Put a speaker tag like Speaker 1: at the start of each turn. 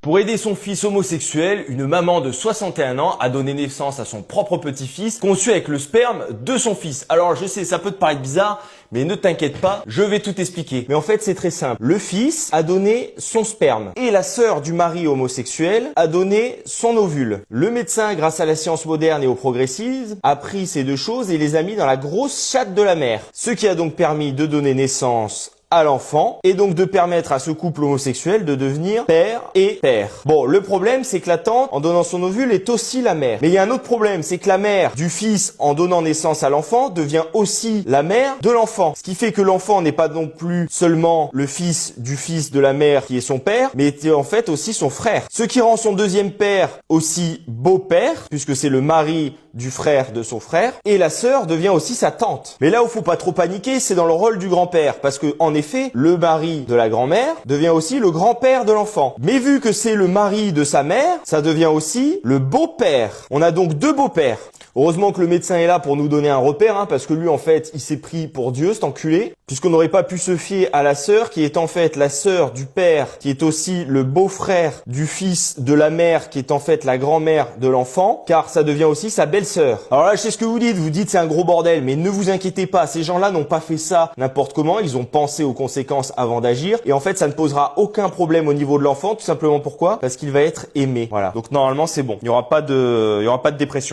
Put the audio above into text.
Speaker 1: Pour aider son fils homosexuel, une maman de 61 ans a donné naissance à son propre petit-fils, conçu avec le sperme de son fils. Alors je sais, ça peut te paraître bizarre, mais ne t'inquiète pas, je vais tout expliquer. Mais en fait, c'est très simple. Le fils a donné son sperme et la sœur du mari homosexuel a donné son ovule. Le médecin, grâce à la science moderne et au progressisme, a pris ces deux choses et les a mis dans la grosse chatte de la mère. Ce qui a donc permis de donner naissance à l'enfant et donc de permettre à ce couple homosexuel de devenir père et père. Bon, le problème, c'est que la tante, en donnant son ovule, est aussi la mère. Mais il y a un autre problème, c'est que la mère du fils, en donnant naissance à l'enfant, devient aussi la mère de l'enfant. Ce qui fait que l'enfant n'est pas non plus seulement le fils de la mère qui est son père, mais est en fait aussi son frère. Ce qui rend son deuxième père aussi beau-père, puisque c'est le mari du frère de son frère, et la sœur devient aussi sa tante. Mais là où faut pas trop paniquer, c'est dans le rôle du grand-père, parce que en effet, le mari de la grand-mère devient aussi le grand-père de l'enfant. Mais vu que c'est le mari de sa mère, ça devient aussi le beau-père. On a donc deux beaux-pères. Heureusement que le médecin est là pour nous donner un repère, parce que lui, en fait, il s'est pris pour Dieu, cet enculé, puisqu'on n'aurait pas pu se fier à la sœur, qui est en fait la sœur du père, qui est aussi le beau-frère du fils de la mère, qui est en fait la grand-mère de l'enfant, car ça devient aussi sa belle-sœur. Alors là, je sais ce que vous dites c'est un gros bordel, mais ne vous inquiétez pas, ces gens-là n'ont pas fait ça n'importe comment, ils ont pensé aux conséquences avant d'agir, et en fait, ça ne posera aucun problème au niveau de l'enfant, tout simplement pourquoi? Parce qu'il va être aimé. Voilà. Donc normalement, c'est bon. Il y aura pas de dépression.